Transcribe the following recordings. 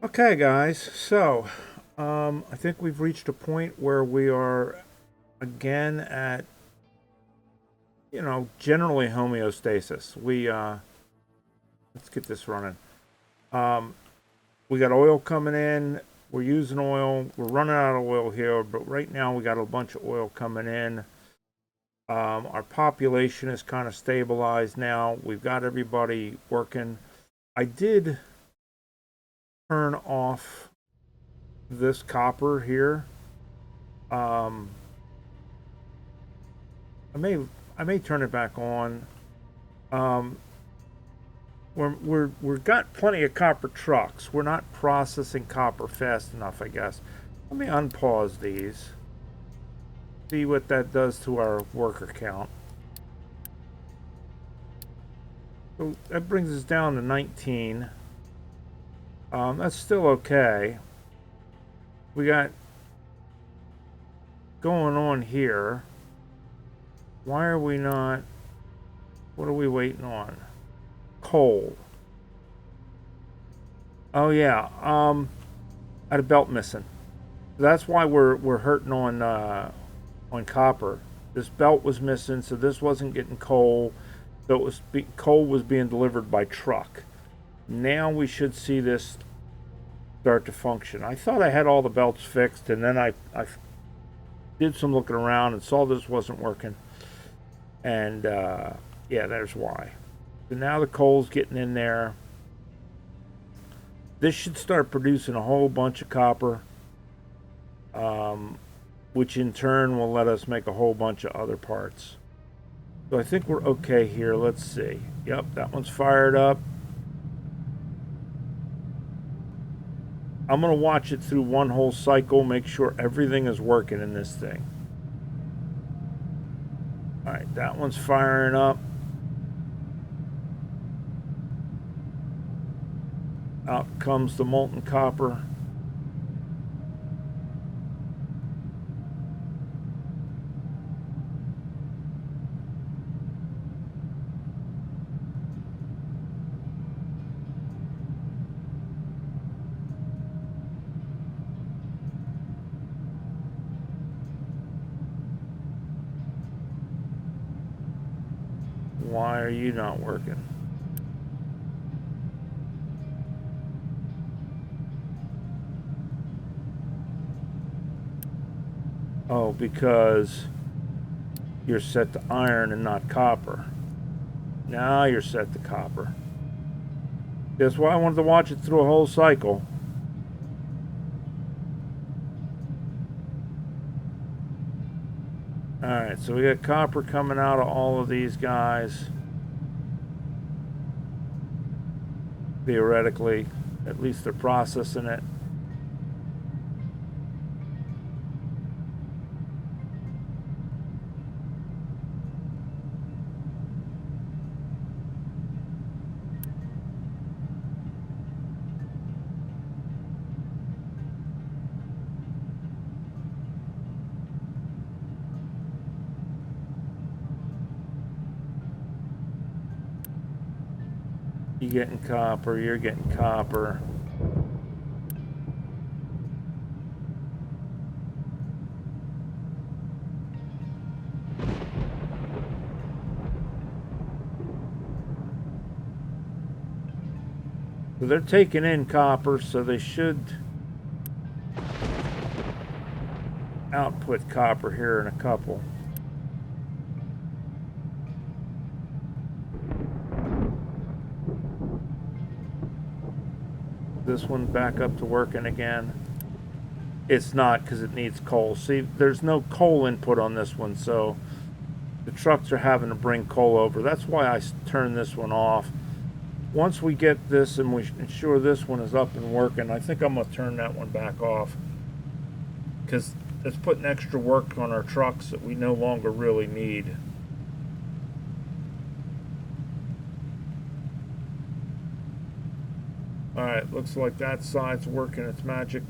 Okay, guys, so I think we've reached a point where we are again at, generally homeostasis. Let's get this running. Um, we got oil coming in. We're using oil. We're running out of oil here, but right now we got a bunch of oil coming in. Our population is kind of stabilized now. We've got everybody working. I did turn off this copper here. Um, I may I may turn it back on. Um, we've got plenty of copper trucks. We're not processing copper fast enough, I guess. Let me unpause these. See what that does to our worker count. So that brings us down to 19. That's still okay. We got going on here. Why are we not? What are we waiting on? Coal. Oh yeah. I had a belt missing. That's why we're hurting on copper. This belt was missing, so this wasn't getting coal. So coal was being delivered by truck. Now we should see this start to function. I thought I had all the belts fixed, and then I did some looking around and saw this wasn't working. And yeah, there's why. So now the coal's getting in there. This should start producing a whole bunch of copper, which in turn will let us make a whole bunch of other parts. So I think we're okay here. Let's see. Yep, that one's fired up. I'm going to watch it through one whole cycle, make sure everything is working in this thing. All right, that one's firing up. Out comes the molten copper. Why are you not working? Oh, because you're set to iron and not copper. Now you're set to copper. That's why I wanted to watch it through a whole cycle. Alright, so we got copper coming out of all of these guys. Theoretically, at least they're processing it. You getting copper, you're getting copper. So they're taking in copper, so they should output copper here in a couple. This one back up to working again. It's not because it needs coal. See, there's no coal input on this one, so the trucks are having to bring coal over. That's why I turned this one off. Once we get this and we ensure this one is up and working, I think I'm going to turn that one back off because it's putting extra work on our trucks that we no longer really need. Alright, looks like that side's working its magic.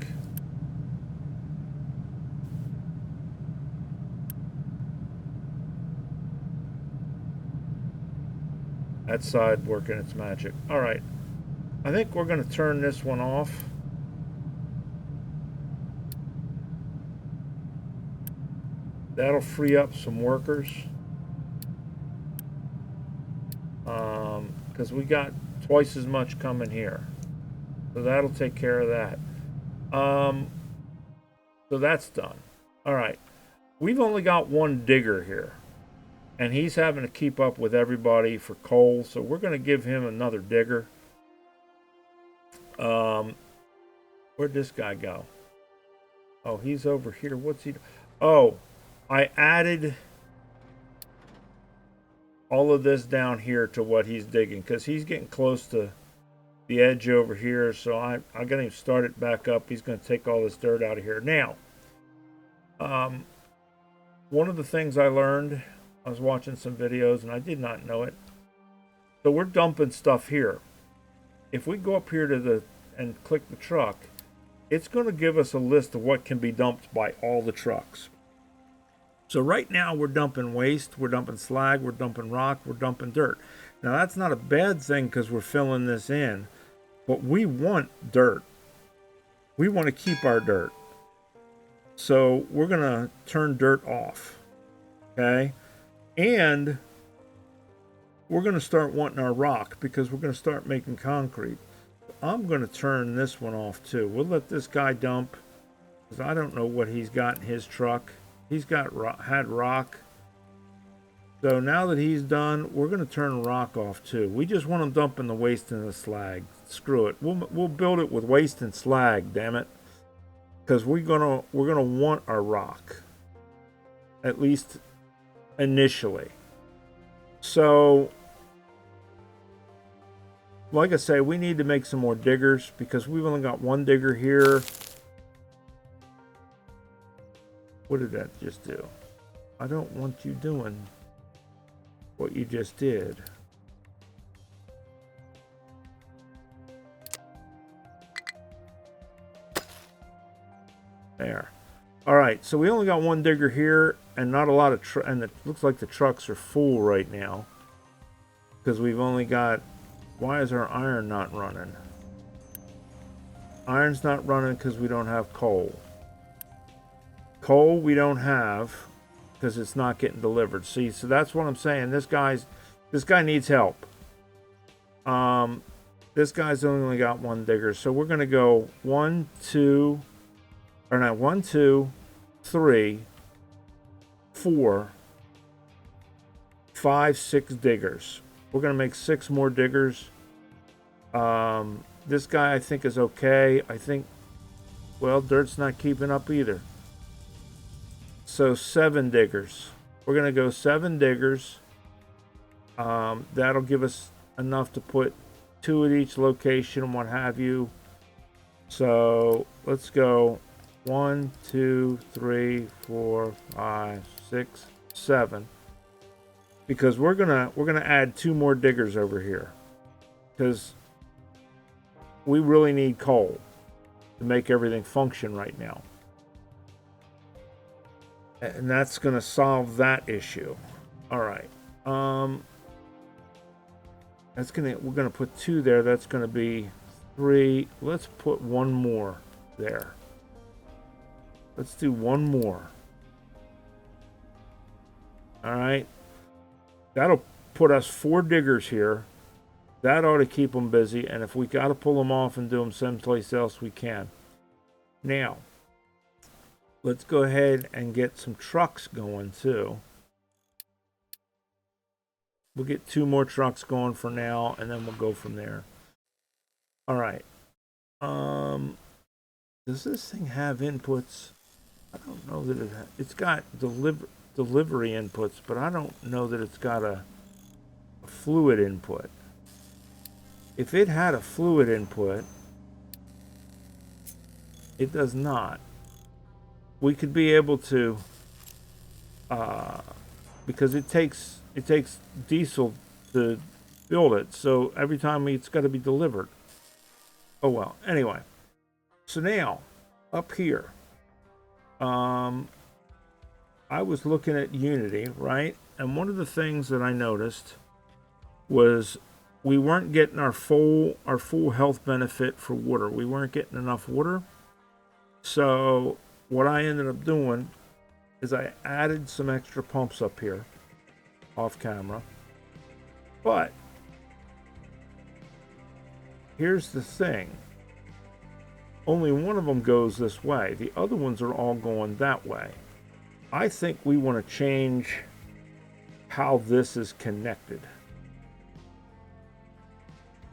That side working its magic. Alright, I think we're going to turn this one off. That'll free up some workers. Because we got twice as much coming here. So that'll take care of that. So that's done. All right. We've only got one digger here. And he's having to keep up with everybody for coal. So we're going to give him another digger. Where'd this guy go? Oh, he's over here. What's he? Oh, I added all of this down here to what he's digging because he's getting close to the edge over here. So I got him started back up. He's going to take all this dirt out of here. Now, one of the things I learned, I was watching some videos and I did not know it. So we're dumping stuff here. If we go up here to and click the truck, it's going to give us a list of what can be dumped by all the trucks. So right now we're dumping waste, we're dumping slag, we're dumping rock, we're dumping dirt. Now that's not a bad thing because we're filling this in, but we want dirt. We want to keep our dirt. So we're going to turn dirt off, okay? And we're going to start wanting our rock because we're going to start making concrete. I'm going to turn this one off too. We'll let this guy dump because I don't know what he's got in his truck. He's got had rock. So now that he's done, we're going to turn rock off too. We just want him dumping the waste and the slag. Screw it. We'll build it with waste and slag, damn it. Because we're gonna want our rock. At least initially. So like I say, we need to make some more diggers because we've only got one digger here. What did that just do? I don't want you doing what you just did. There. All right, so we only got one digger here and not a lot of and it looks like the trucks are full right now because we've only got. Why is our iron not running? Iron's not running because we don't have coal. Coal we don't have because it's not getting delivered. See, so that's what I'm saying. This guy needs help. This guy's only got one digger, so we're gonna go 1, 2, 3, 4, 5, 6 diggers. We're going to make 6 more diggers. This guy I think is okay. I think, well, dirt's not keeping up either. So 7 diggers. We're going to go 7 diggers. That'll give us enough to put 2 at each location and what have you. So let's go 1, 2, 3, 4, 5, 6, 7. Because we're gonna add 2 more diggers over here because we really need coal to make everything function right now, and that's gonna solve that issue. All right, we're gonna put 2 there. That's gonna be 3. Let's put 1 more there. Let's do 1 more. All right. That'll put us 4 diggers here. That ought to keep them busy. And if we got to pull them off and do them someplace else, we can. Now, let's go ahead and get some trucks going too. We'll get 2 more trucks going for now, and then we'll go from there. All right. Does this thing have inputs? I don't know that it's got delivery inputs, but I don't know that it's got a fluid input. If it had a fluid input, it does not. We could be able to, because it takes diesel to build it, so every time it's got to be delivered. Oh well. Anyway, so now up here, I was looking at Unity, right? And one of the things that I noticed was we weren't getting our full health benefit for water. We weren't getting enough water. So what I ended up doing is I added some extra pumps up here off camera. But here's the thing. Only one of them goes this way. The other ones are all going that way. I think we want to change how this is connected,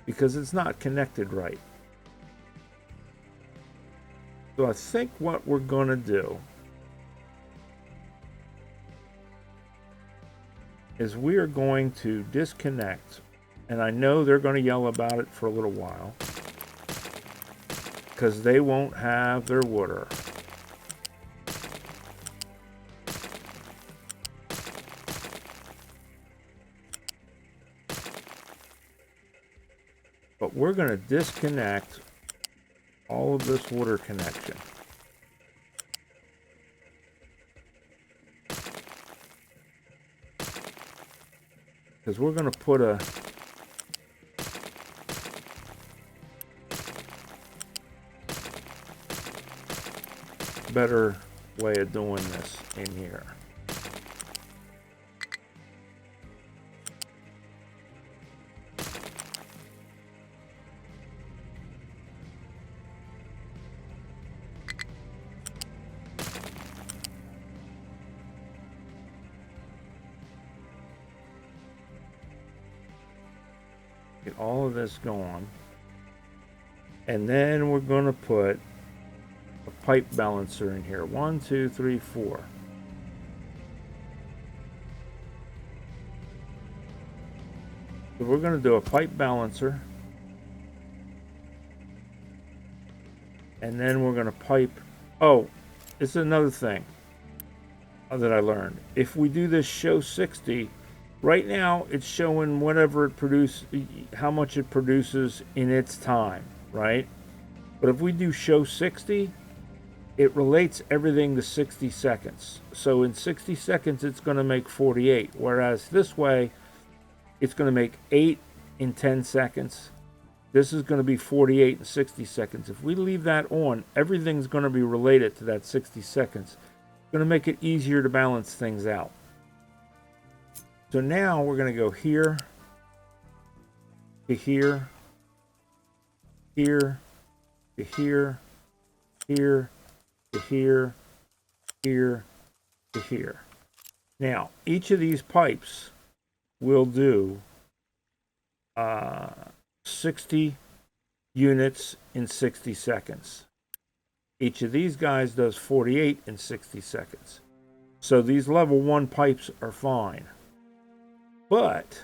because it's not connected right. So I think what we're going to do is we are going to disconnect, and I know they're going to yell about it for a little while because they won't have their water. But we're going to disconnect all of this water connection. Because we're going to put a better way of doing this in here. Get all of this going, and then we're going to put a pipe balancer in here. 1, 2, 3, 4. So we're going to do a pipe balancer, and then we're going to pipe. Oh, this is another thing that I learned. If we do this show 60, right now it's showing whatever it produces, how much it produces in its time, right? But if we do show 60, it relates everything to 60 seconds. So in 60 seconds, it's going to make 48. Whereas this way, it's going to make 8 in 10 seconds. This is going to be 48 in 60 seconds. If we leave that on, everything's going to be related to that 60 seconds. It's going to make it easier to balance things out. So now we're going to go here, to here, here, to here, here, to here, here, to here. Now, each of these pipes will do 60 units in 60 seconds. Each of these guys does 48 in 60 seconds. So these level 1 pipes are fine. But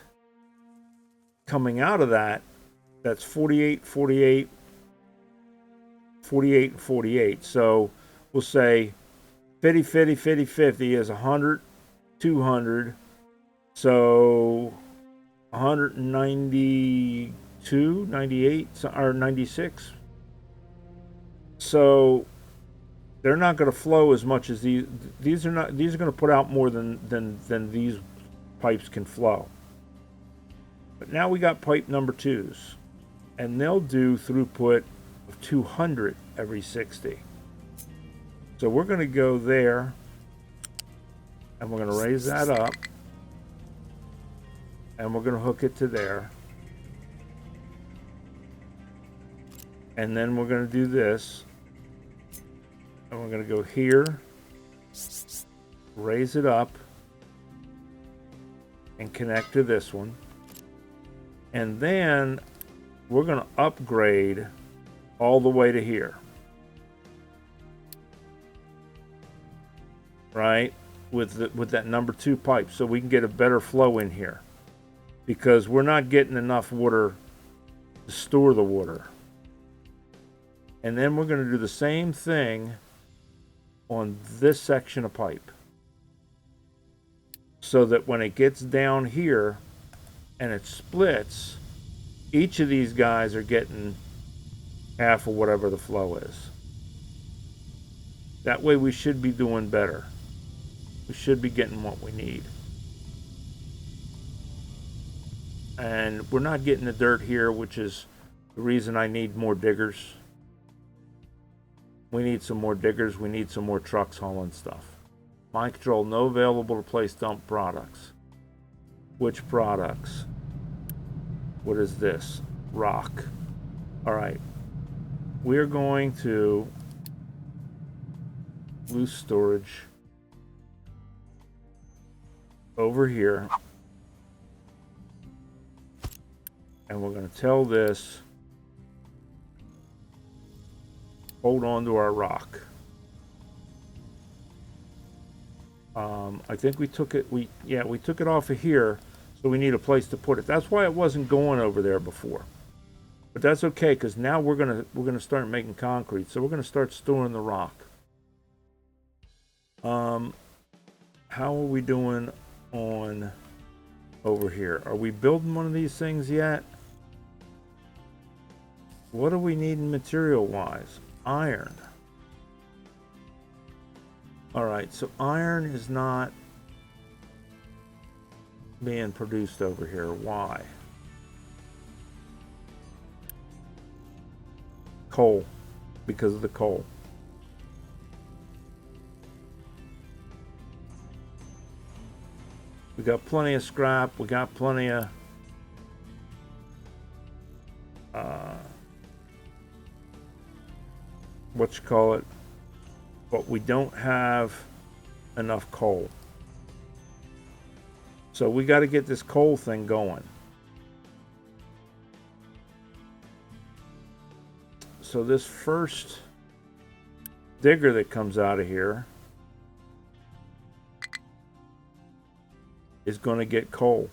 coming out of that, that's 48, 48, 48, and 48. So we'll say 50, 50, 50, 50 is 100, 200. So 192, 98, or 96. So they're not going to flow as much as these. These are going to put out more than these pipes can flow. But now we got pipe number 2s, and they'll do throughput of 200 every 60. So we're going to go there, and we're going to raise that up, and we're going to hook it to there. And then we're going to do this, and we're going to go here, raise it up, and connect to this one. And then we're going to upgrade all the way to here. Right? With that number 2 pipe, so we can get a better flow in here. Because we're not getting enough water to store the water. And then we're going to do the same thing on this section of pipe. So that when it gets down here and it splits, each of these guys are getting half of whatever the flow is. That way we should be doing better. We should be getting what we need. And we're not getting the dirt here, which is the reason I need more diggers. We need some more diggers. We need some more trucks hauling stuff. My control, no available to place dump products. Which products? What is this? Rock. All right. We're going to loose storage over here. And we're going to tell this, hold on to our rock. I think we took it, we took it off of here, so we need a place to put it. That's why it wasn't going over there before. But that's okay, because now we're gonna start making concrete, so we're gonna start storing the rock. How are we doing on over here? Are we building one of these things yet? What do we need material wise? Iron. Alright, so iron is not being produced over here. Why? Coal. Because of the coal. We got plenty of scrap. We got plenty of what you call it, but we don't have enough coal. So we got to get this coal thing going. So this first digger that comes out of here is going to get coal,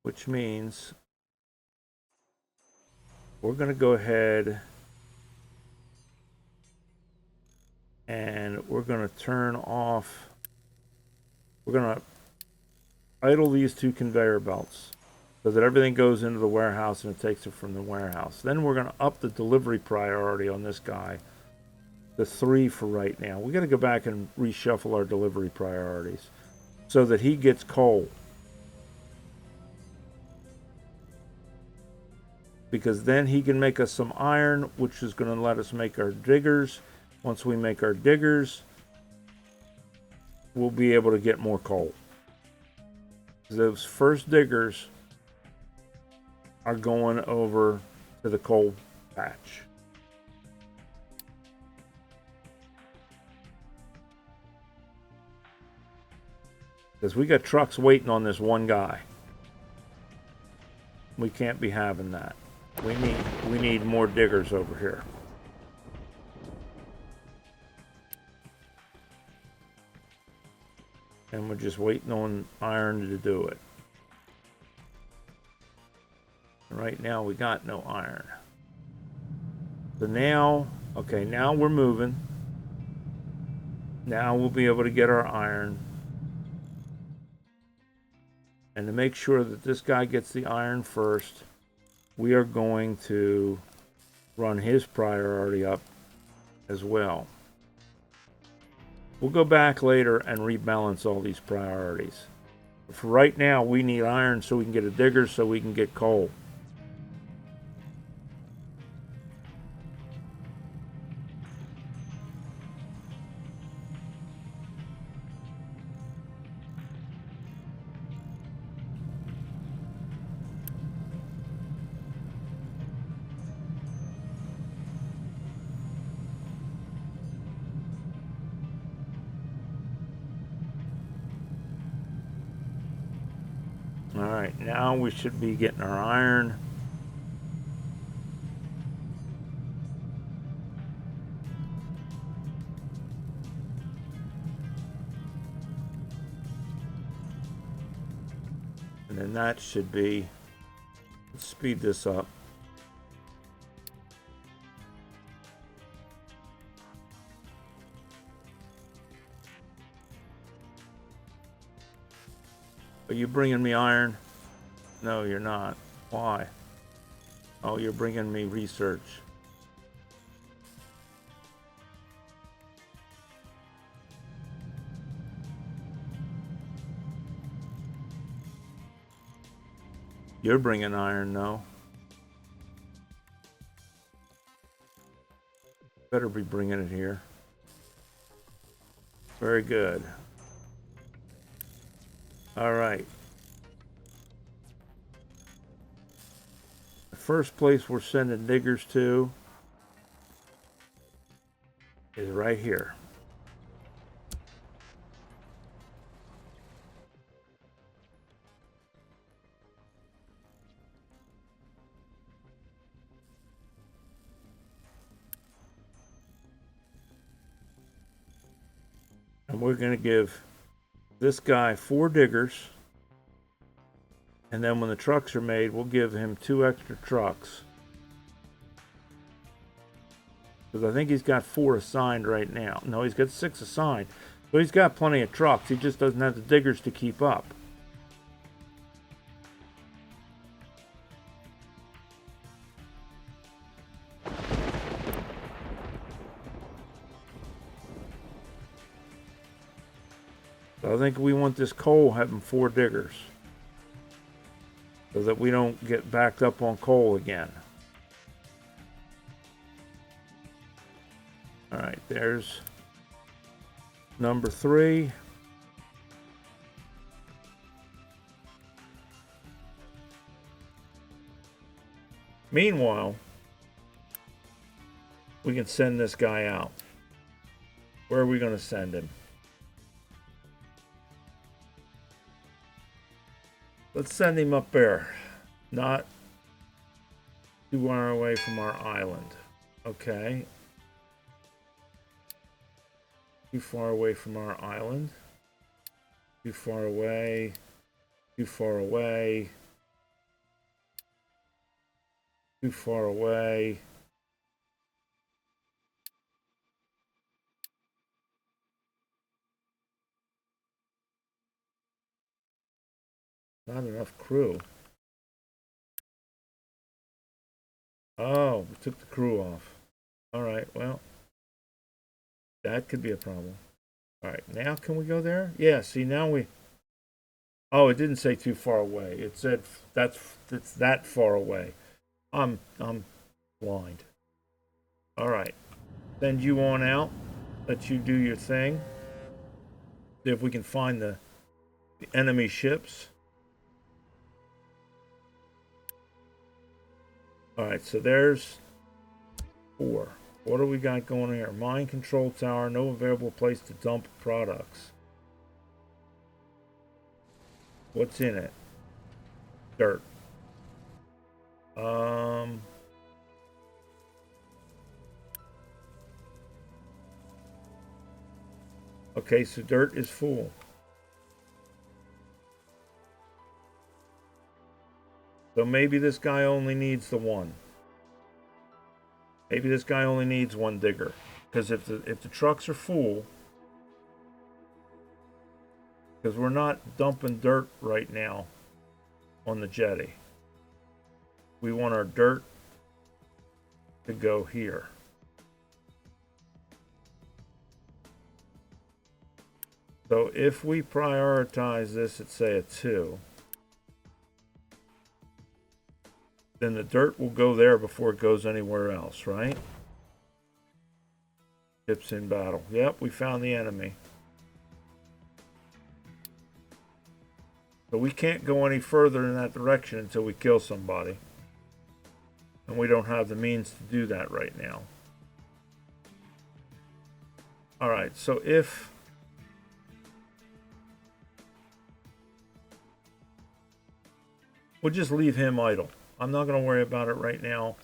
which means we're going to go ahead and we're going to turn off, we're going to idle these two conveyor belts so that everything goes into the warehouse and it takes it from the warehouse. Then we're going to up the delivery priority on this guy to 3 for right now. We got to go back and reshuffle our delivery priorities so that he gets coal. Because then he can make us some iron, which is going to let us make our diggers. Once we make our diggers, we'll be able to get more coal. Those first diggers are going over to the coal patch. Because we got trucks waiting on this one guy. We can't be having that. We need more diggers over here. And we're just waiting on iron to do it. Right now we got no iron. So now, okay, now we're moving. Now we'll be able to get our iron. And to make sure that this guy gets the iron first, we are going to run his priority up as well. We'll go back later and rebalance all these priorities. For right now, we need iron so we can get a digger so we can get coal. Alright, now we should be getting our iron. And then that should be, let's speed this up. Are you bringing me iron? No, you're not. Why? Oh, you're bringing me research. You're bringing iron, no? Better be bringing it here. Very good. All right. The first place we're sending diggers to is right here. And we're going to give this guy 4 diggers. And then when the trucks are made, we'll give him 2 extra trucks. Because I think he's got 4 assigned right now. No, he's got 6 assigned. So he's got plenty of trucks. He just doesn't have the diggers to keep up. So I think we want this coal having 4 diggers. So that we don't get backed up on coal again. Alright, there's number 3. Meanwhile, we can send this guy out. Where are we going to send him? Let's send him up there. Not too far away from our island. Okay. Too far away from our island. Too far away. Too far away. Too far away. Not enough crew. Oh, we took the crew off. Alright, well. That could be a problem. Alright, now can we go there? Yeah, see now we... Oh, it didn't say too far away. It said it's that far away. I'm blind. Alright. Send you on out. Let you do your thing. See if we can find the enemy ships. Alright, so there's 4. What do we got going here? Mine control tower, no available place to dump products. What's in it? Dirt. Okay, so dirt is full. So maybe this guy only needs the 1. Maybe this guy only needs 1 digger. Because if the trucks are full, because we're not dumping dirt right now on the jetty. We want our dirt to go here. So if we prioritize this at say a 2, then the dirt will go there before it goes anywhere else, right? Ships in battle. Yep, we found the enemy. So we can't go any further in that direction until we kill somebody. And we don't have the means to do that right now. Alright, so if... We'll just leave him idle. I'm not going to worry about it right now.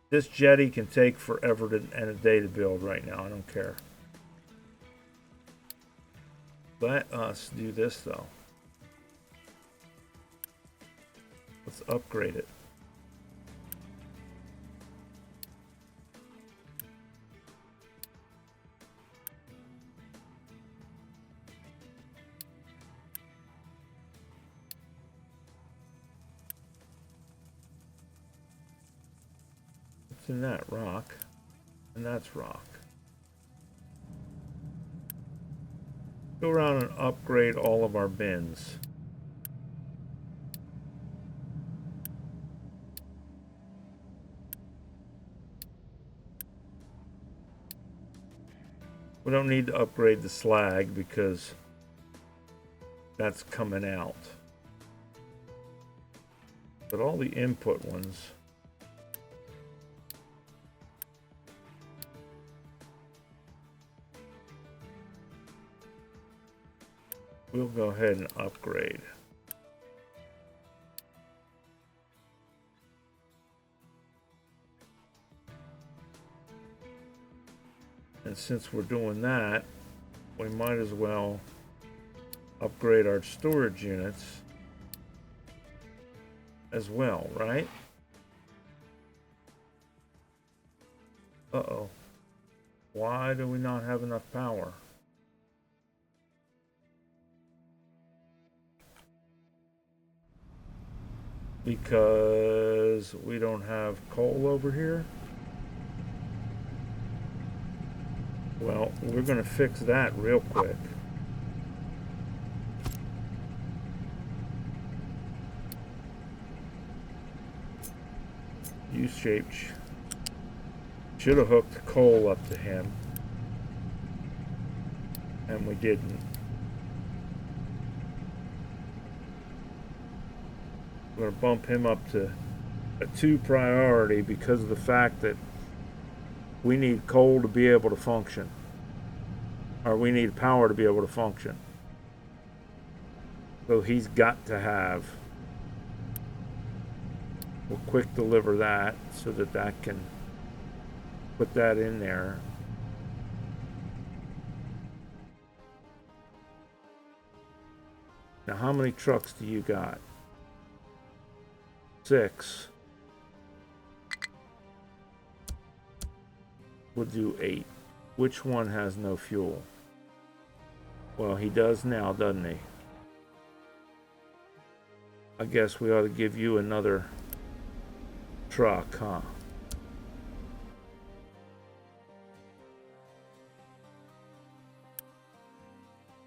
This jetty can take forever and a day to build right now. I don't care. Let us do this though. Let's upgrade it. What's in that? Rock. And that's rock. Go around and upgrade all of our bins. We don't need to upgrade the slag because that's coming out. But all the input ones, we'll go ahead and upgrade. And since we're doing that, we might as well upgrade our storage units as well, right? Uh-oh. Why do we not have enough power? Because we don't have coal over here? Well, we're going to fix that real quick. U-shaped. Should have hooked coal up to him. And we didn't. We're going to bump him up to a 2 priority because of the fact that we need coal to be able to function. Or we need power to be able to function. So he's got to have. We'll quick deliver that so that that can put that in there. Now how many trucks do you got? 6. We'll do 8. Which one has no fuel? Well, he does now, doesn't he? I guess we ought to give you another truck, huh?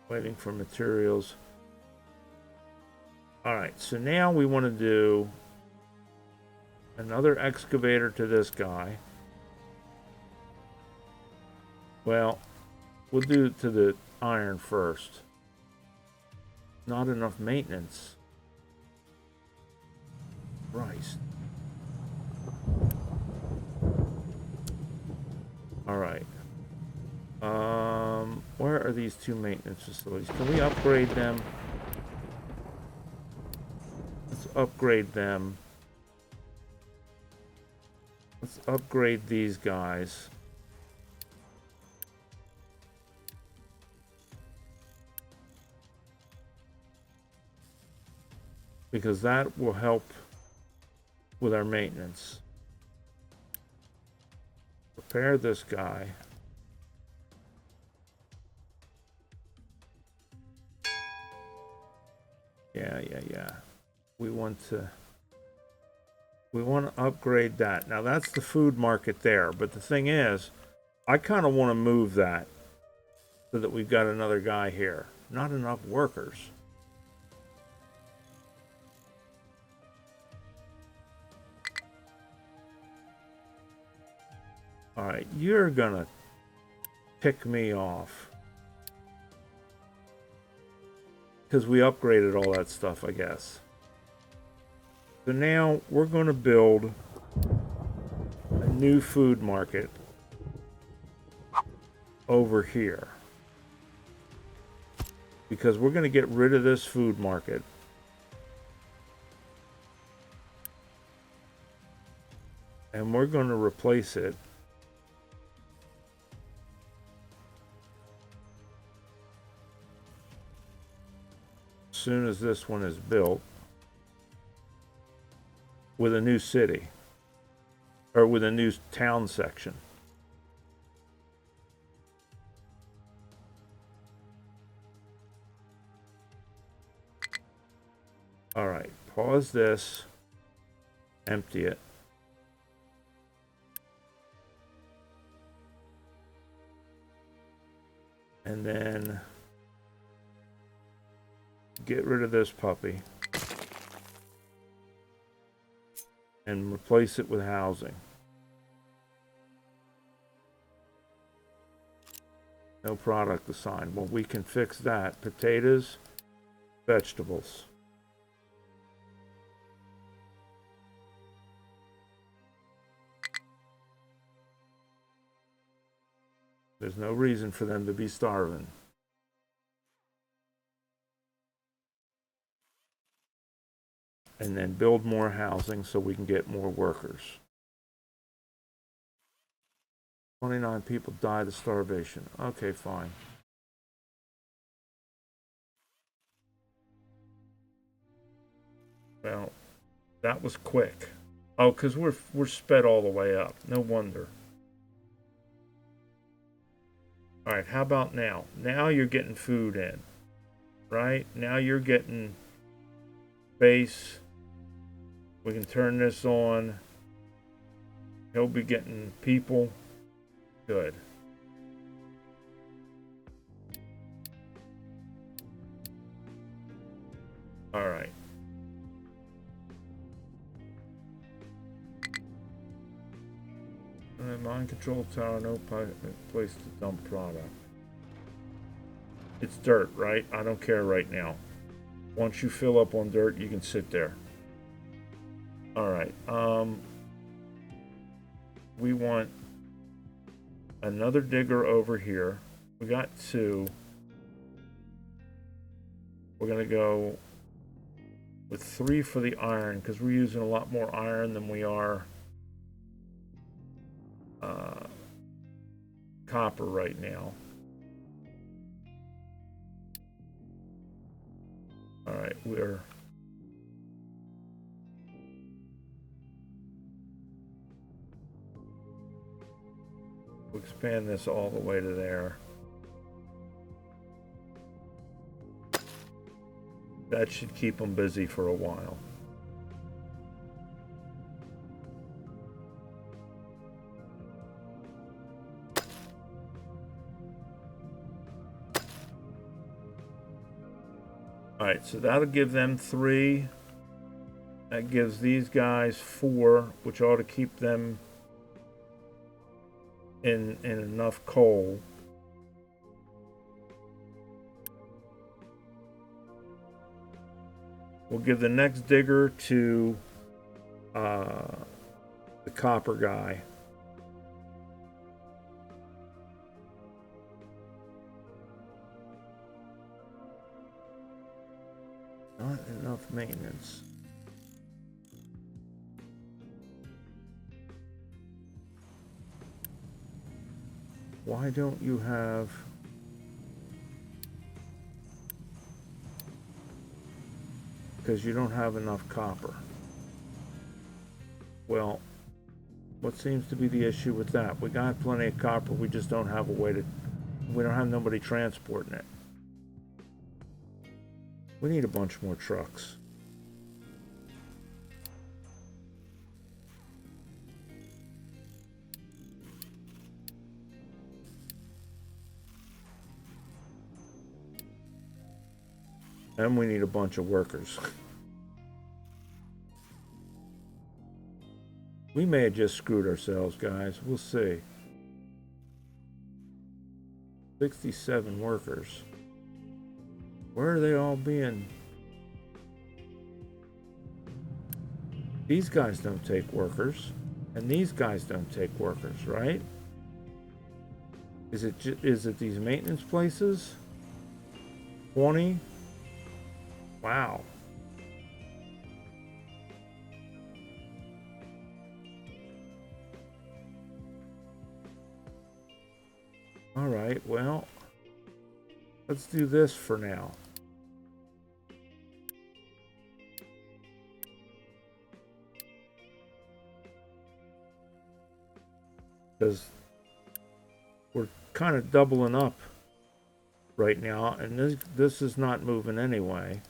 Waiting for materials. Alright, so now we want to do another excavator to this guy. Well, we'll do it to the iron first. Not enough maintenance. Christ. Alright. Where are these 2 maintenance facilities? Can we upgrade them? Let's upgrade them. Let's upgrade these guys. Because that will help with our maintenance. Repair this guy. Yeah. We want to upgrade that. Now that's the food market there, but the thing is, I kind of want to move that so that we've got another guy here. Not enough workers. Alright, you're gonna pick me off. Because we upgraded all that stuff, I guess. So now we're going to build a new food market over here. Because we're going to get rid of this food market. And we're going to replace it as soon as this one is built with a new city or with a new town section. All right, pause this, empty it. And then get rid of this puppy and replace it with housing. No product assigned. Well, we can fix that. Potatoes, vegetables. There's no reason for them to be starving. And then build more housing so we can get more workers. 29 people died of starvation. Okay, fine. Well, that was quick. Oh, because we're sped all the way up. No wonder. All right, how about now? Now you're getting food in, right? Now you're getting base. We can turn this on. He'll be getting people. Good. All right. Mind control tower, no place to dump product. It's dirt, right? I don't care right now. Once you fill up on dirt, you can sit there. All right. We want another digger over here. We got 2. We're gonna go with 3 for the iron because we're using a lot more iron than we are copper right now. All right, we'll expand this all the way to there. That should keep them busy for a while. All right, so that'll give them 3. That gives these guys 4, which ought to keep them in enough coal. We'll give the next digger to the copper guy. Not enough maintenance. Why don't you have... Because you don't have enough copper. Well, what seems to be the issue with that? We got plenty of copper, we just don't have a way to... We don't have nobody transporting it. We need a bunch more trucks. And we need a bunch of workers. We may have just screwed ourselves, guys. We'll see. 67 workers. Where are they all being? These guys don't take workers. And these guys don't take workers, right? Is it these maintenance places? 20? Wow. All right, well, let's do this for now. Because we're kind of doubling up right now, and this is not moving anyway.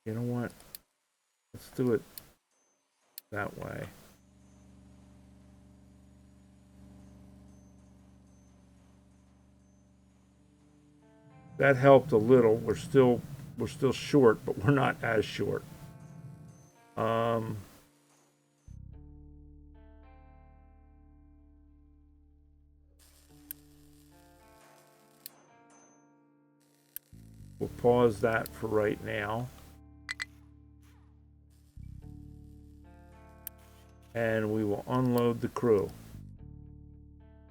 You know what? Let's do it that way. That helped a little. We're still short, but we're not as short. We'll pause that for right now. And we will unload the crew.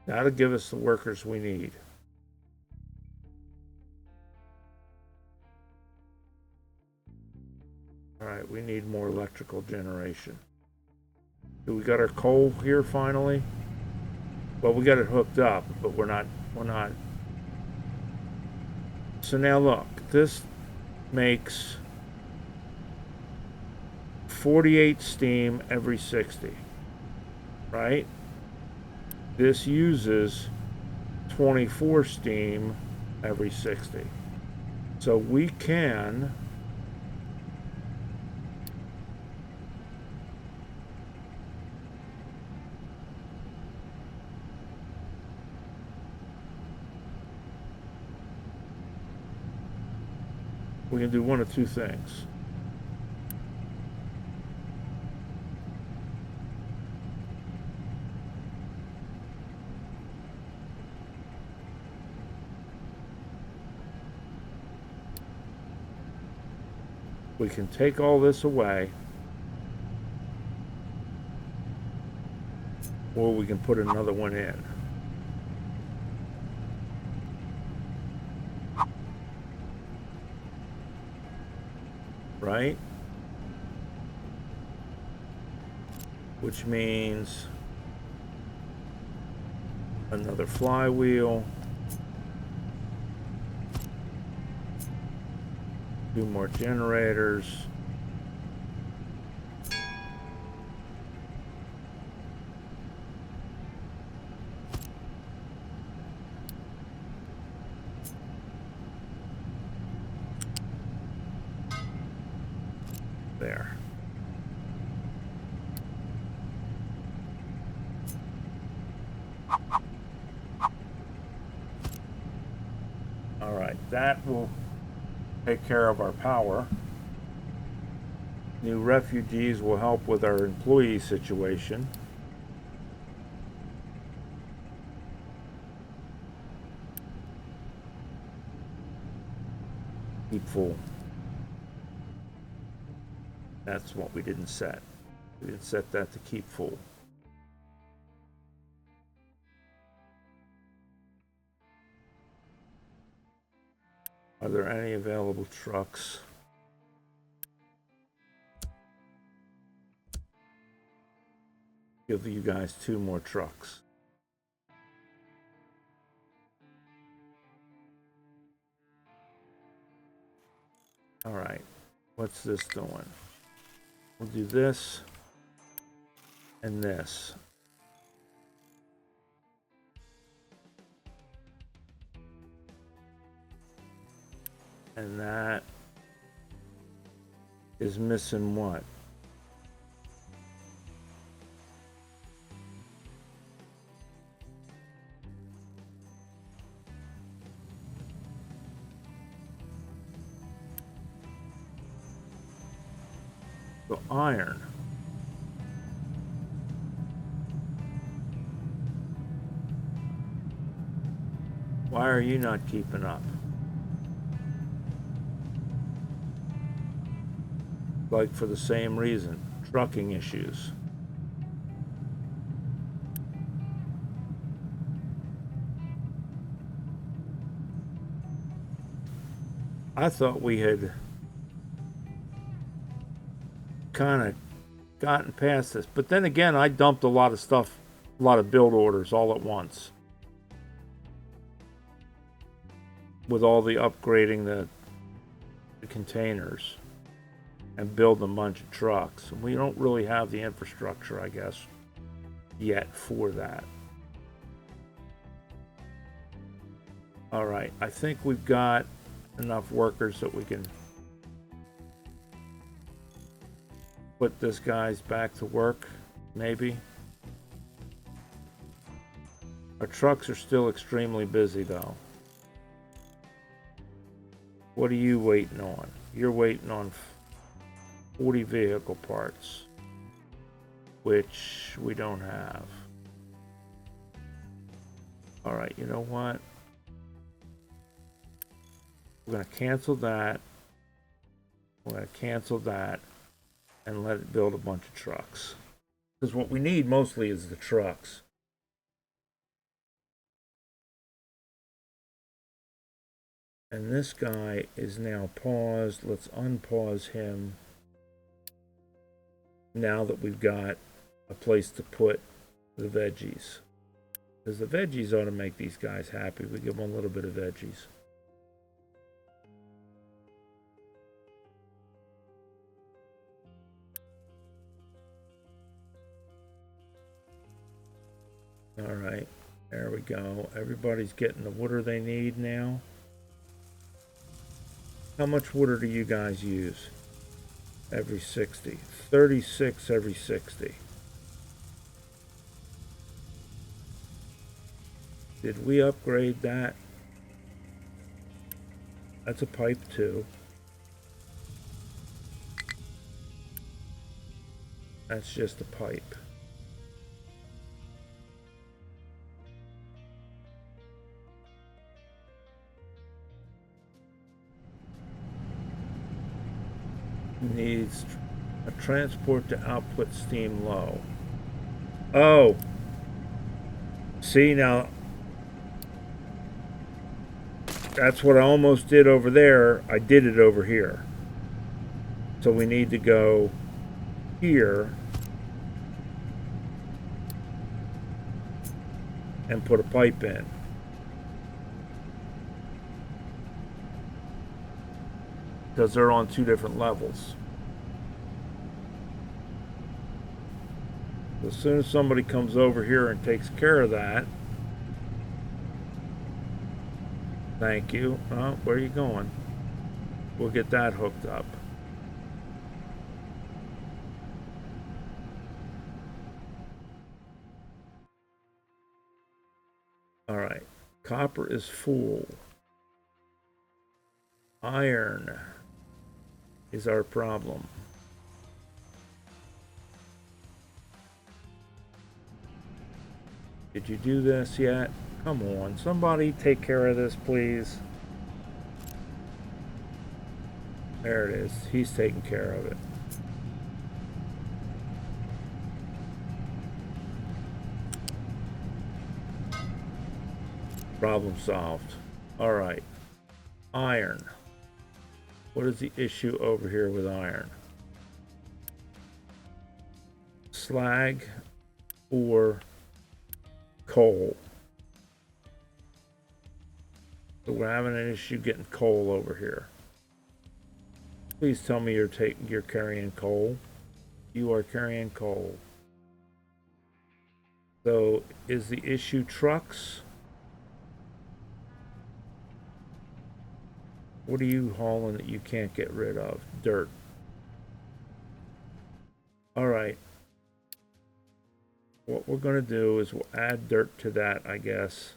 That'll give us the workers we need. All right, we need more electrical generation. Do we got our coal here finally? Well, we got it hooked up, but we're not. So now look, this makes 48 steam every 60, right? This uses 24 steam every 60. So we can do one of two things. We can take all this away, or we can put another one in. Right? Which means another flywheel, 2 more generators, there. All right, that will take care of our power. New refugees will help with our employee situation. Keep full. That's what we didn't set. We didn't set that to keep full. Are there any available trucks? Give you guys 2 more trucks. All right, what's this doing? We'll do this and this. And that is missing what? So iron. Why are you not keeping up? Like for the same reason, trucking issues. I thought we had kind of gotten past this, but then again, I dumped a lot of stuff, a lot of build orders all at once. With all the upgrading the containers and build a bunch of trucks. We don't really have the infrastructure, I guess, yet for that. All right, I think we've got enough workers that we can put this guy's back to work, maybe. Our trucks are still extremely busy though. What are you waiting on? You're waiting on 40 vehicle parts, which we don't have. All right, you know what? We're going to cancel that. We're going to cancel that and let it build a bunch of trucks. Because what we need mostly is the trucks. And this guy is now paused. Let's unpause him. Now that we've got a place to put the veggies. Because the veggies ought to make these guys happy. We give them a little bit of veggies. All right, there we go. Everybody's getting the water they need now. How much water do you guys use? Every 60. 36 every 60. Did we upgrade that? That's a pipe too. That's just a pipe. Needs a transport to output steam low. Oh, see now, that's what I almost did over there. I did it over here. So we need to go here and put a pipe in. Because they're on two different levels. As soon as somebody comes over here and takes care of that. Thank you. Oh, where are you going? We'll get that hooked up. All right. Copper is full. Iron is our problem. Did you do this yet? Come on, somebody take care of this, please. There it is. He's taking care of it. Problem solved. All right. Iron. What is the issue over here with iron? Slag or coal? So we're having an issue getting coal over here. Please tell me you're carrying coal. You are carrying coal. So is the issue trucks? What are you hauling that you can't get rid of? Dirt. All right. What we're going to do is we'll add dirt to that, I guess.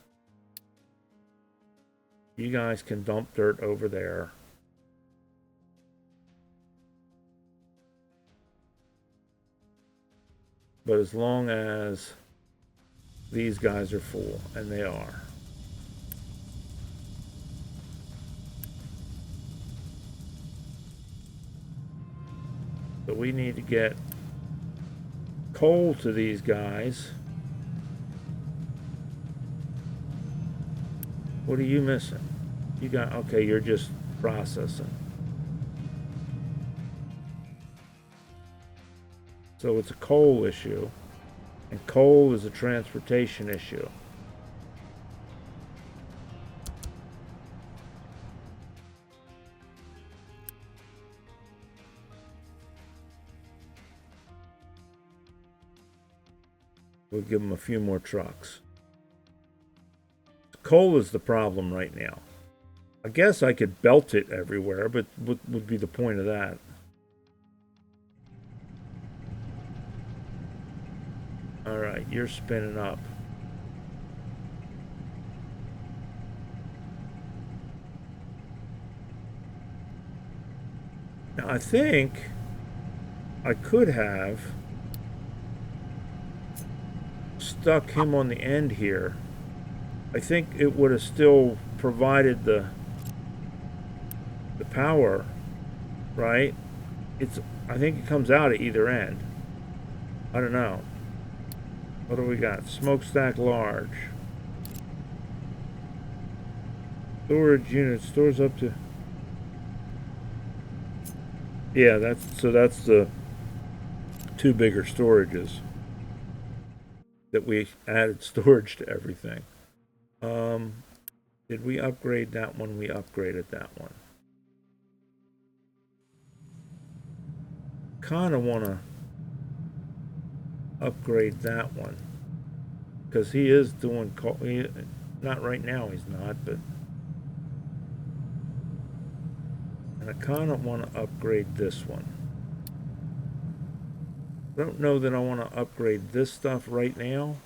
You guys can dump dirt over there. But as long as these guys are full, and they are. So we need to get coal to these guys. What are you missing? You got, okay, you're just processing. So it's a coal issue, and coal is a transportation issue. We'll give them a few more trucks. Coal is the problem right now. I guess I could belt it everywhere, but what would be the point of that? All right, you're spinning up. Now, I think I could have stuck him on the end here. I think it would have still provided the power, right? I think it comes out at either end. I don't know. What do we got? Smokestack large. Storage unit stores up to... Yeah, that's the two bigger storages that we added storage to everything. Did we upgrade that one? We upgraded that one. Kind of want to upgrade that one because he is doing not right now, he's not, but and I kind of want to upgrade this one. I don't know that I want to upgrade this stuff right now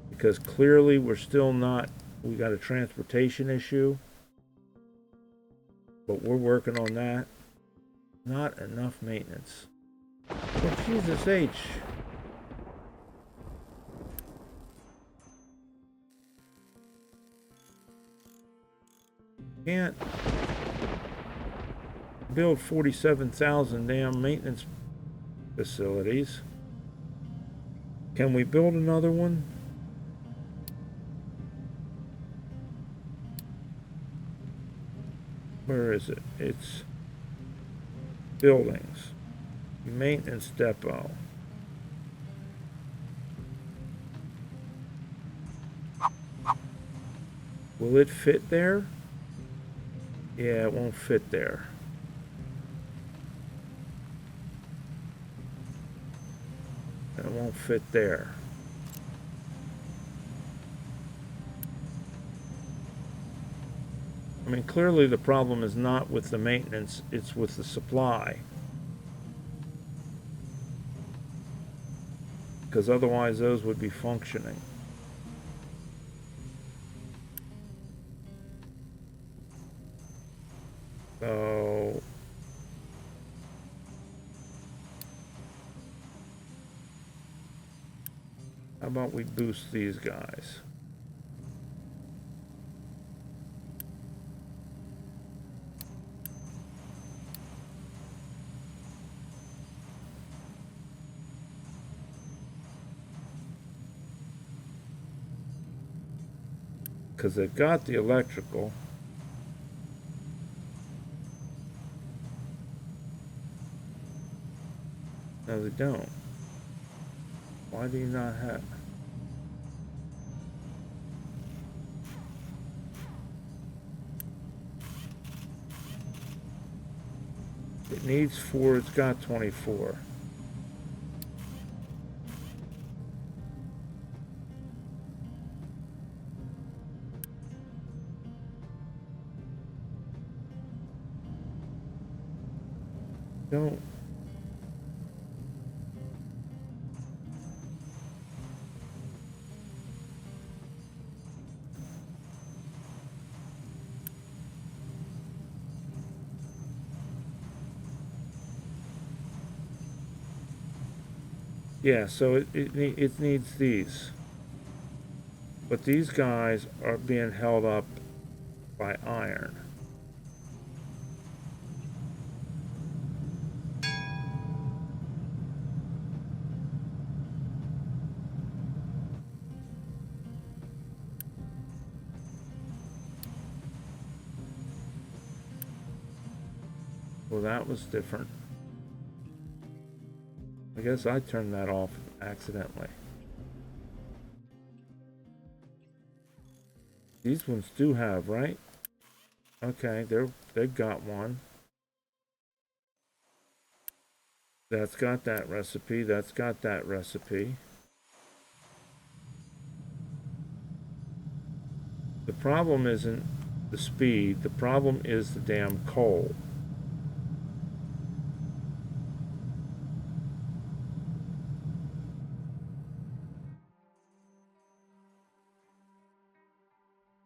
because clearly we're still not, we got a transportation issue, but we're working on that. Not enough maintenance. Oh, Jesus H. Can't build 47,000 damn maintenance facilities. Can we build another one? Where is it? It's buildings. Maintenance depot. Will it fit there? Yeah, it won't fit there. It won't fit there. I mean, clearly the problem is not with the maintenance, it's with the supply. Because otherwise those would be functioning. So how about we boost these guys? Because they've got the electrical. No, they don't. Why do you not have... It needs 4, it's got 24. Don't. Yeah, so it needs these. But these guys are being held up by iron. Well, that was different. I guess I turned that off accidentally. These ones do have, right? Okay, they've got one. That's got that recipe. That's got that recipe. The problem isn't the speed. The problem is the damn coal.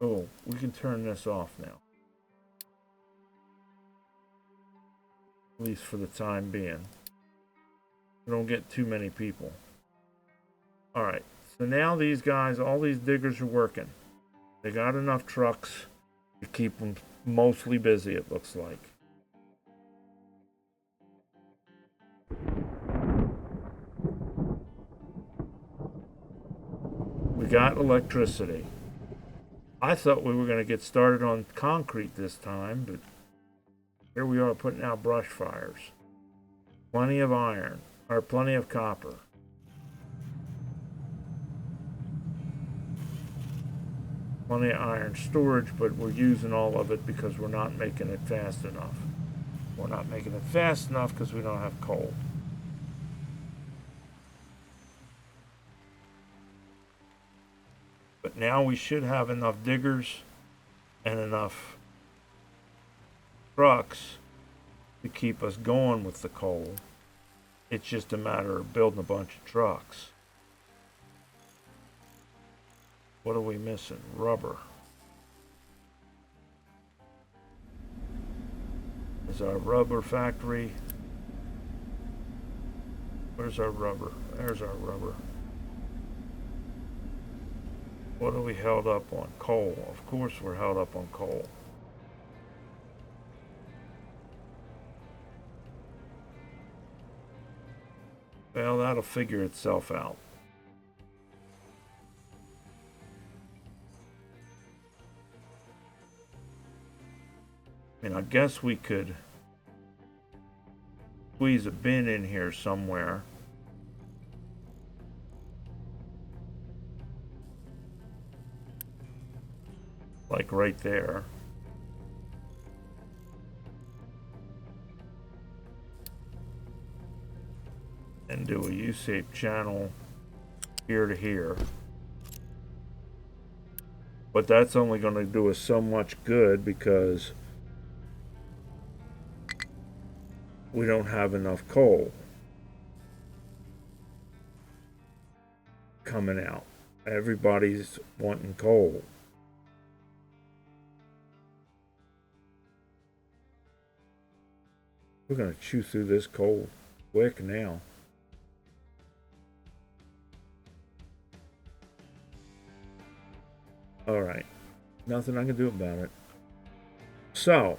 Oh, we can turn this off now. At least for the time being. We don't get too many people. Alright, so now these guys, all these diggers are working. They got enough trucks to keep them mostly busy, it looks like. We got electricity. I thought we were going to get started on concrete this time, but here we are putting out brush fires. Plenty of iron, or plenty of copper. Plenty of iron storage, but we're using all of it because we're not making it fast enough. We're not making it fast enough because we don't have coal. But now we should have enough diggers and enough trucks to keep us going with the coal. It's just a matter of building a bunch of trucks. What are we missing? Rubber. Is our rubber factory? Where's our rubber? There's our rubber. What are we held up on? Coal. Of course we're held up on coal. Well, that'll figure itself out. I mean, I guess we could squeeze a bin in here somewhere. Like right there. And do a U-shaped channel here to here. But that's only going to do us so much good because we don't have enough coal coming out. Everybody's wanting coal. We're going to chew through this coal quick now. All right. Nothing I can do about it. So,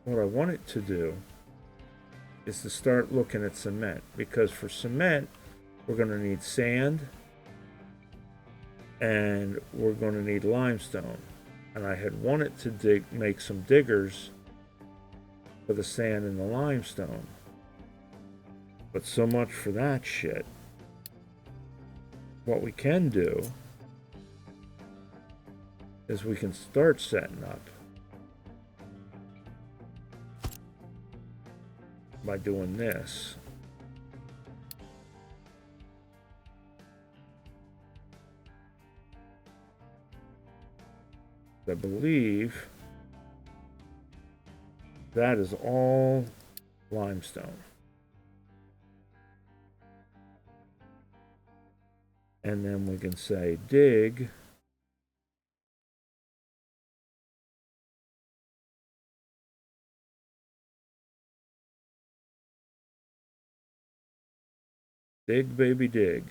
what I want it to do is to start looking at cement, because for cement, we're going to need sand and we're going to need limestone. And I had wanted to make some diggers for the sand and the limestone. But so much for that shit. What we can do is we can start setting up by doing this. I believe that is all limestone. And then we can say dig dig, baby, dig.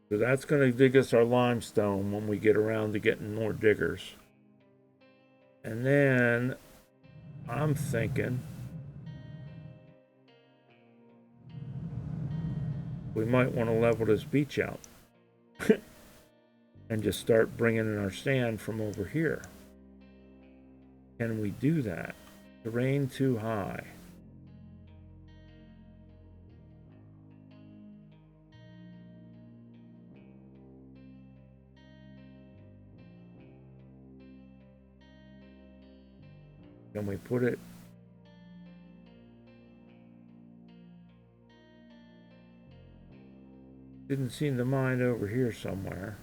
So that's going to dig us our limestone when we get around to getting more diggers. And then I'm thinking we might want to level this beach out and just start bringing in our sand from over here. Can we do that? Terrain too high. Can we put it? Didn't seem to mind over here somewhere.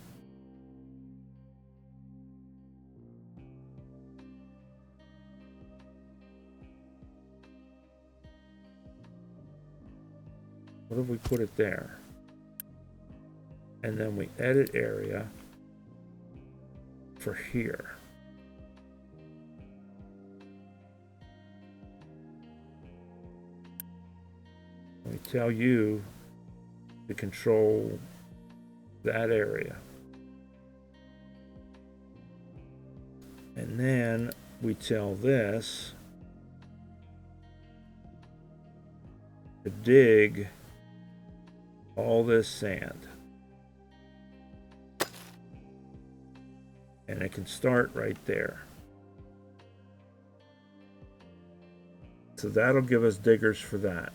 What if we put it there? And then we edit area for here. We tell you to control that area. And then we tell this to dig all this sand. And it can start right there. So that'll give us diggers for that.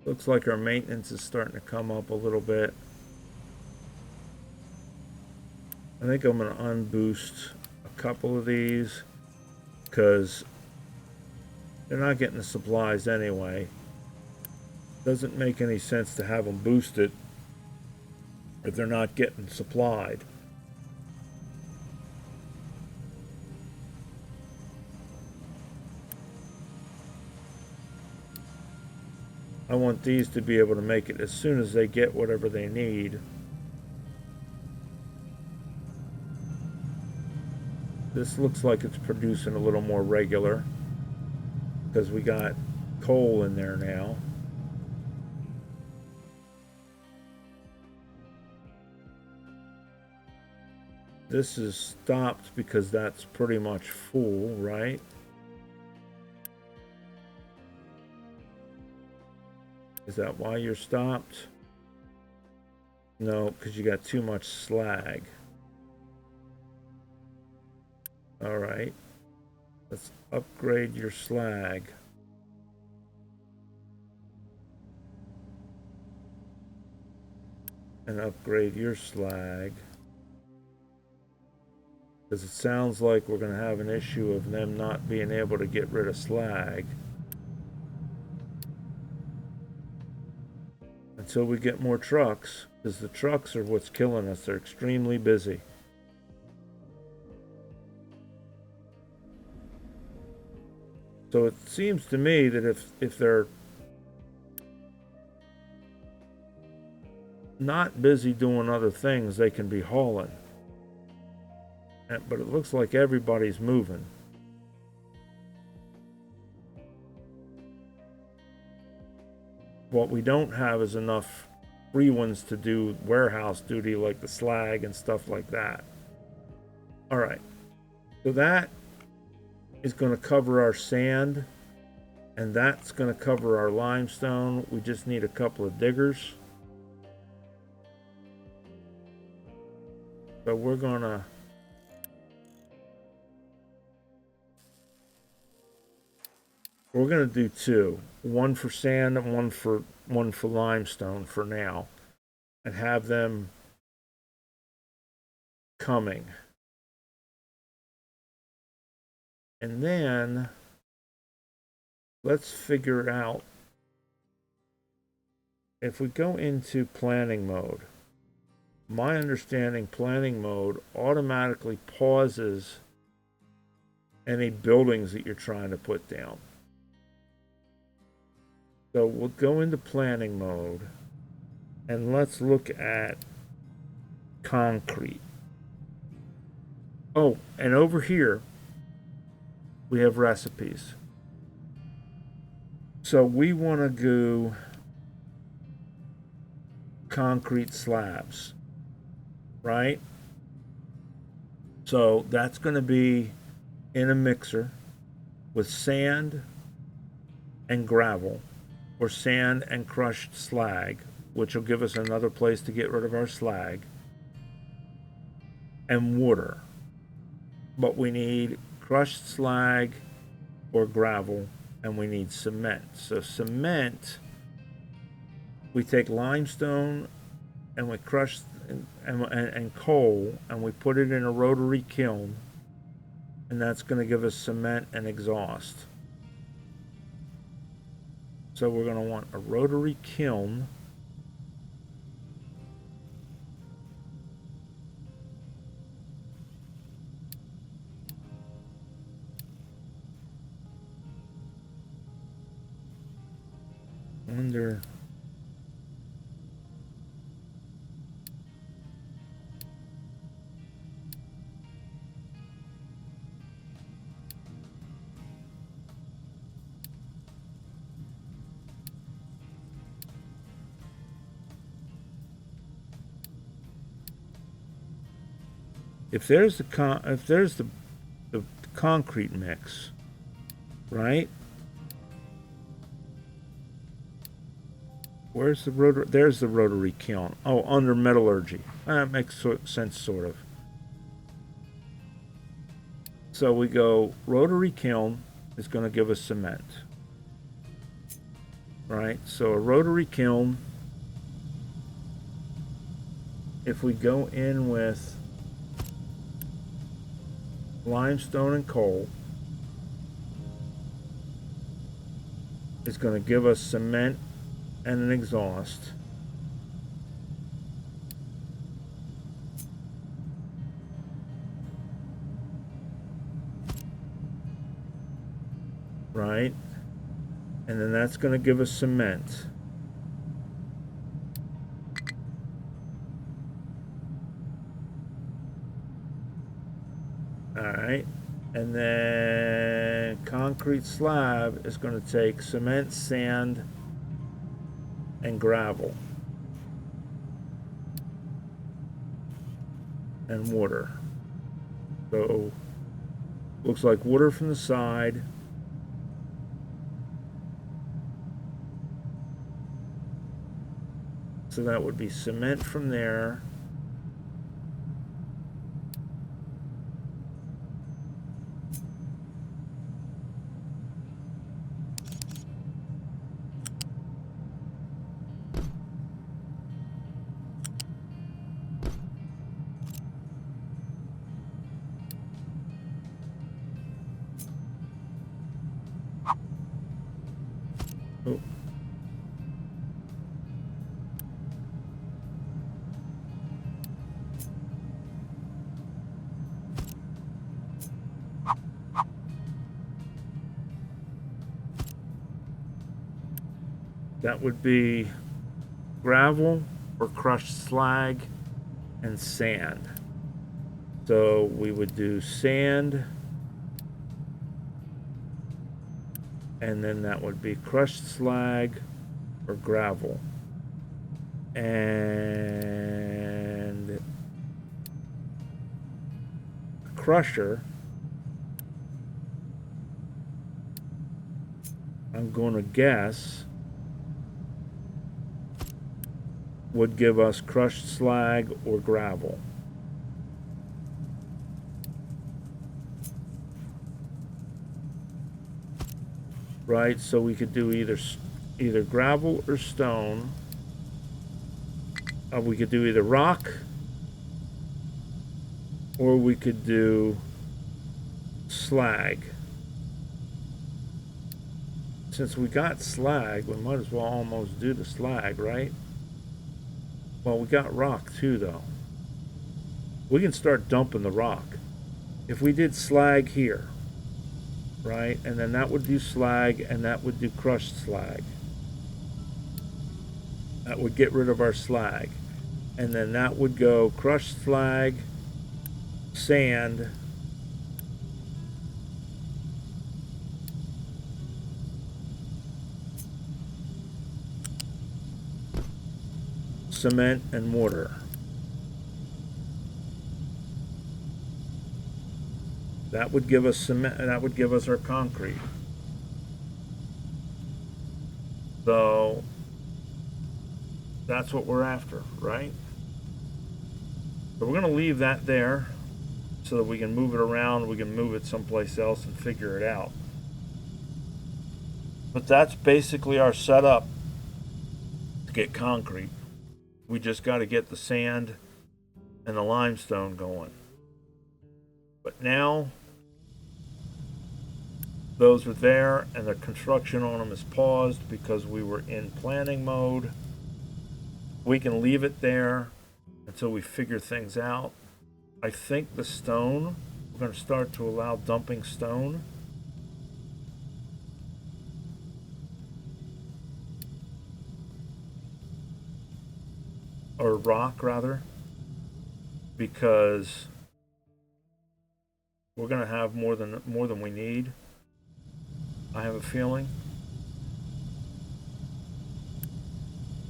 Looks like our maintenance is starting to come up a little bit. I think I'm going to unboost a couple of these because they're not getting the supplies anyway. Doesn't make any sense to have them boosted if they're not getting supplied. I want these to be able to make it as soon as they get whatever they need. This looks like it's producing a little more regular because we got coal in there now. This is stopped because that's pretty much full, right? Is that why you're stopped? No, because you got too much slag. All right. Let's upgrade your slag. And upgrade your slag. Because it sounds like we're going to have an issue of them not being able to get rid of slag until we get more trucks, because the trucks are what's killing us. They're extremely busy. So it seems to me that if they're not busy doing other things, they can be hauling. But it looks like everybody's moving. What we don't have is enough free ones to do warehouse duty like the slag and stuff like that. All right. So that is going to cover our sand, and that's going to cover our limestone. We just need a couple of diggers. So we're going to do two, one for sand and one for limestone for now, and have them coming. And then let's figure out if we go into planning mode. My understanding, planning mode automatically pauses any buildings that you're trying to put down. So we'll go into planning mode and let's look at concrete. Oh, and over here we have recipes. So we want to do concrete slabs, right? So that's going to be in a mixer with sand and gravel, or sand and crushed slag, which will give us another place to get rid of our slag, and water. But we need crushed slag or gravel, and we need cement. So cement, we take limestone and we crush and coal, and we put it in a rotary kiln, and that's going to give us cement and exhaust. So we're going to want a rotary kiln. Wonder. if there's the concrete mix, right? Where's the rotary? There's the rotary kiln. Oh, under metallurgy. That makes sense, sort of. So we go, rotary kiln is going to give us cement. Right? So a rotary kiln, if we go in with limestone and coal, is going to give us cement and an exhaust. Right? And then that's going to give us cement. All right. And then concrete slab is going to take cement, sand, and gravel. And water. So, looks like water from the side. So that would be cement from there. Oh. That would be gravel or crushed slag and sand. So we would do sand, and then that would be crushed slag or gravel. And crusher, I'm going to guess, would give us crushed slag or gravel. Right, so we could do either gravel or stone. We could do either rock, or we could do slag. Since we got slag, we might as well almost do the slag, right? Well, we got rock too, though. We can start dumping the rock. If we did slag here, right, and then that would do slag, and that would do crushed slag. That would get rid of our slag. And then that would go crushed slag, sand, cement, and mortar. That would give us cement, and that would give us our concrete. So that's what we're after, right? So we're going to leave that there so that we can move it around, we can move it someplace else and figure it out. But that's basically our setup to get concrete. We just got to get the sand and the limestone going. But now those are there, and the construction on them is paused because we were in planning mode. We can leave it there until we figure things out. I think the stone, we're going to start to allow dumping stone. Or rock, rather. Because we're going to have more than we need. I have a feeling.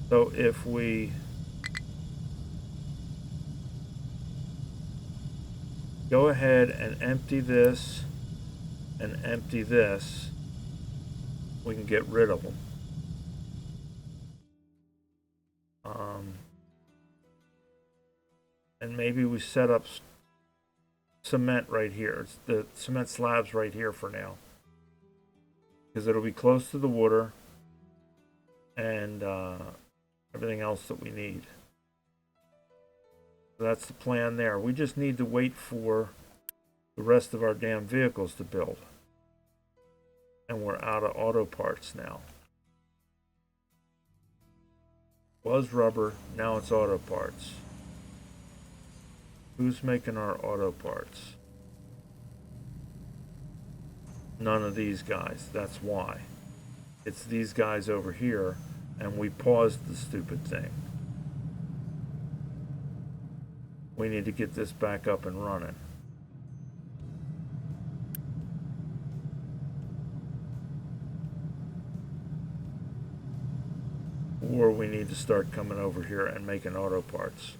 So if we go ahead and empty this and empty this, we can get rid of them. And maybe we set up cement right here. It's the cement slabs right here for now, because it'll be close to the water and everything else that we need. So that's the plan there. We just need to wait for the rest of our damn vehicles to build. And we're out of auto parts now. Was rubber, now it's auto parts. Who's making our auto parts? None of these guys. That's why. It's these guys over here, and we paused the stupid thing. We need to get this back up and running. Or we need to start coming over here and making auto parts.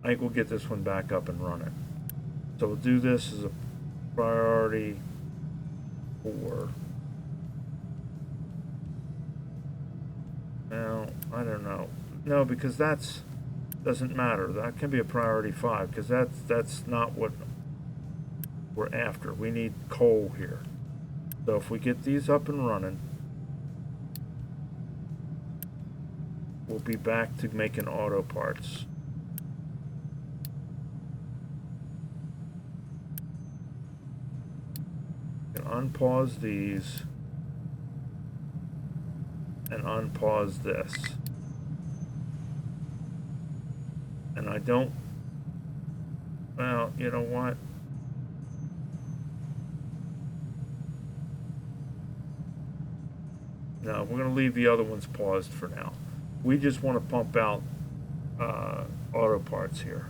I think we'll get this one back up and running. So we'll do this as a priority 4. Now, I don't know. No, because that's doesn't matter. That can be a priority 5, because that's not what we're after. We need coal here. So if we get these up and running, we'll be back to making auto parts. Unpause these and unpause this. And I don't, well, you know what? No, we're going to leave the other ones paused for now. We just want to pump out auto parts here.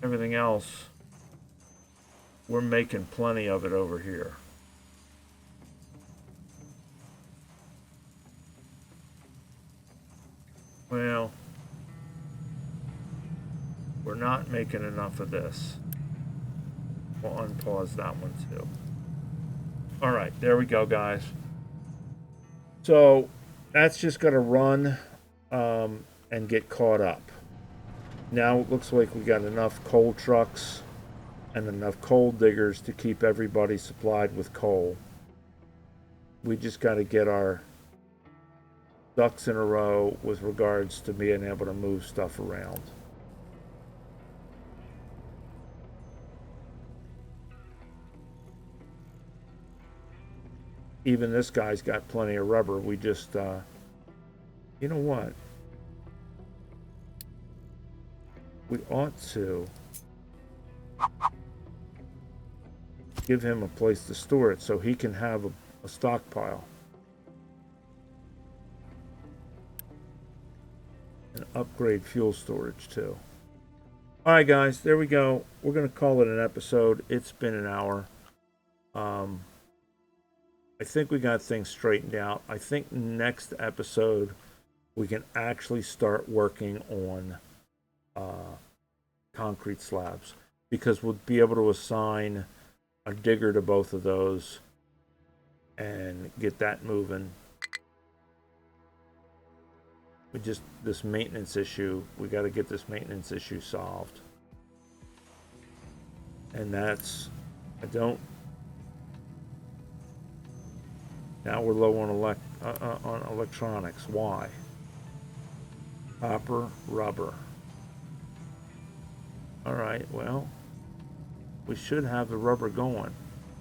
Everything else, we're making plenty of it over here. Well, we're not making enough of this. We'll unpause that one too. All right, there we go, guys. So that's just going to run and get caught up. Now it looks like we got enough coal trucks and enough coal diggers to keep everybody supplied with coal. We just got to get our ducks in a row with regards to being able to move stuff around. Even this guy's got plenty of rubber. We just, you know what? We ought to give him a place to store it so he can have a stockpile. And upgrade fuel storage too. Alright guys, there we go. We're going to call it an episode. It's been an hour. I think we got things straightened out. I think next episode we can actually start working on concrete slabs, because we'll be able to assign a digger to both of those and get that moving. This maintenance issue, we got to get this maintenance issue solved. And that's, now we're low on electronics. Why? Copper, rubber. All right, well, we should have the rubber going.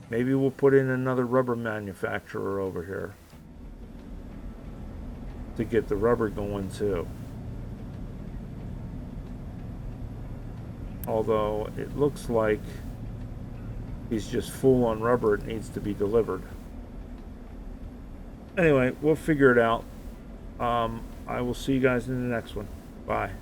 Maybe we'll put in another rubber manufacturer over here to get the rubber going too. Although it looks like he's just full on rubber. It needs to be delivered. Anyway, we'll figure it out. I will see you guys in the next one. Bye.